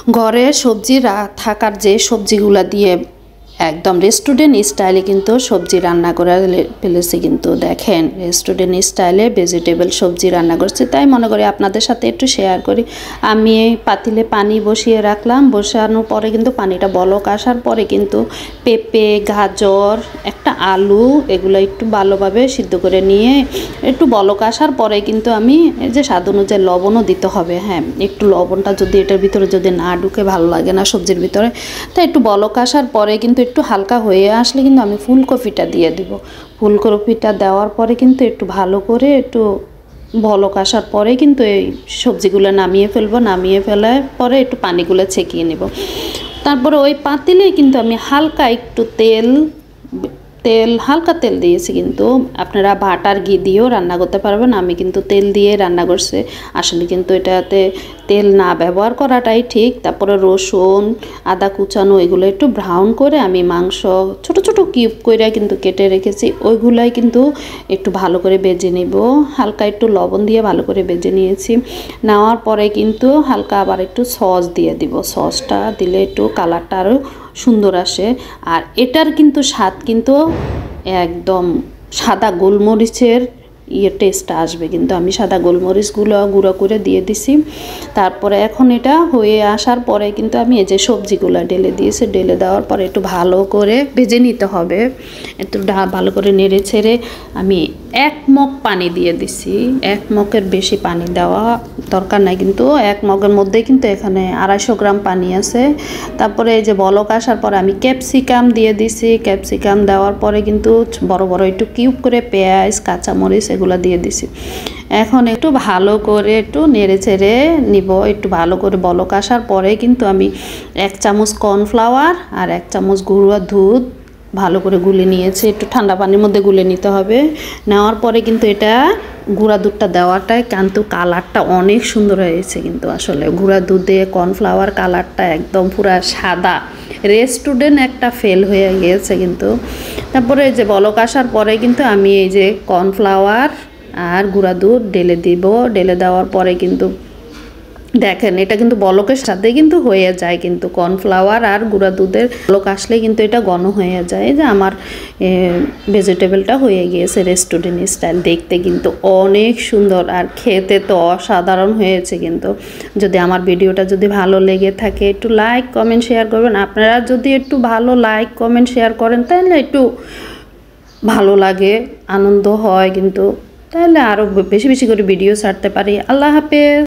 ঘরে সবজি থাকার যে সবজিগুলা দিয়ে একদম রেস্টুরেন্ট স্টাইলে কিন্তু সবজি রান্না করে ফেলেছি। কিন্তু দেখেন রেস্টুরেন্ট স্টাইলে ভেজিটেবল সবজি রান্না করছি, তাই মনে করি আপনাদের সাথে একটু শেয়ার করি। আমি এই পাতিলে পানি বসিয়ে রাখলাম, বসানোর পরে কিন্তু পানিটা বলক আসার পরে কিন্তু পেঁপে, গাজর, একটা আলু এগুলো একটু ভালোভাবে সিদ্ধ করে নিয়ে একটু বলক আসার পরে কিন্তু আমি এই যে স্বাদ অনুযায়ী লবণও দিতে হবে। হ্যাঁ, একটু লবণটা যদি এটার ভিতরে যদি না ঢুকে ভালো লাগে না সবজির ভিতরে, তাই একটু বলক আসার পরে কিন্তু একটু হালকা হয়ে আসলে কিন্তু আমি ফুলকপিটা দিয়ে দিব। ফুলকপিটা দেওয়ার পরে কিন্তু একটু ভালো করে একটু বলক আসার পরে কিন্তু এই সবজিগুলো নামিয়ে ফেলবো। নামিয়ে ফেলার পরে একটু পানিগুলো ছেঁকিয়ে নেব। তারপরে ওই পাতিলে কিন্তু আমি হালকা একটু হালকা তেল দিয়েছি। কিন্তু আপনারা বাটার ঘি দিয়েও রান্না করতে পারবেন, আমি কিন্তু তেল দিয়ে রান্না করছি। আসলে কিন্তু এটাতে তেল না ব্যবহার করাটাই ঠিক। তারপরে রসুন, আদা কুচানো এগুলো একটু ব্রাউন করে আমি মাংস ছোট ছোট কিউব করে কিন্তু কেটে রেখেছি, ওইগুলাই কিন্তু একটু ভালো করে ভেজে নিব। হালকা একটু লবণ দিয়ে ভালো করে ভেজে নিয়েছি। নেওয়ার পরে কিন্তু হালকা আবার একটু সস দিয়ে দিব। সসটা দিলে একটু কালারটা আরও সুন্দর আসে। আর এটার কিন্তু স্বাদ কিন্তু একদম সাদা গোলমরিচের টেস্টটা আসবে। কিন্তু আমি সাদা গোলমরিচগুলো গুঁড়ো করে দিয়ে দিছি। তারপরে এখন এটা হয়ে আসার পরে কিন্তু আমি এই যে সবজিগুলো ঢেলে দিয়েছি। ঢেলে দেওয়ার পরে একটু ভালো করে ভেজে নিতে হবে। একটু ভালো করে নেড়ে ছেড়ে আমি 1 মগ পানি দিয়ে দিছি। 1 মগের বেশি পানি দেওয়া দরকার নাই, কিন্তু 1 মগের মধ্যে কিন্তু এখানে 250 গ্রাম পানি আছে। তারপরে এই যে বলক আসার পরে আমি ক্যাপসিকাম দিয়ে দিছি। ক্যাপসিকাম দেওয়ার পরে কিন্তু বড় বড় একটু কিউব করে পেঁয়াজ, কাঁচামরিচ এগুলো দিয়ে দিছি। এখন একটু ভালো করে একটু নেড়ে ছেড়ে নিব। একটু ভালো করে বলক আসার পরে কিন্তু আমি 1 চামচ কর্নফ্লাওয়ার আর 1 চামচ গুঁড়া দুধ ভালো করে গুলে নিয়েছি। একটু ঠান্ডা পানির মধ্যে গুলে নিতে হবে। নেওয়ার পরে কিন্তু এটা গুঁড়া দুধটা দেওয়াটাই কিন্তু কালারটা অনেক সুন্দর হয়েছে। কিন্তু আসলে গুঁড়া দুধে কর্নফ্লাওয়ার কালারটা একদম পুরো সাদা, রেস্টুরেন্ট একটা ফেল হয়ে গিয়েছে। কিন্তু তারপরে এই যে বলক আসার পরে কিন্তু আমি এই যে কর্নফ্লাওয়ার আর গুঁড়া দুধ ঢেলে দিব। ঢেলে দেওয়ার পরে কিন্তু দেখেন এটা কিন্তু বলকের সাথে কিন্তু হয়ে যায়। কিন্তু কর্নফ্লাওয়ার আর গুঁড়া দুধের বলক আসলে কিন্তু এটা ঘন হয়ে যায়। যে আমার ভেজিটেবলটা হয়ে গিয়েছে রেস্টুরেন্ট স্টাইল। দেখতে কিন্তু অনেক সুন্দর আর খেতে তো অসাধারণ হয়েছে। কিন্তু যদি আমার ভিডিওটা যদি ভালো লেগে থাকে একটু লাইক কমেন্ট শেয়ার করবেন। আপনারা যদি একটু ভালো লাইক কমেন্ট শেয়ার করেন তাহলে একটু ভালো লাগে, আনন্দ হয়। কিন্তু তাহলে আরও বেশি বেশি করে ভিডিও ছাড়তে পারি। আল্লাহ হাফেজ।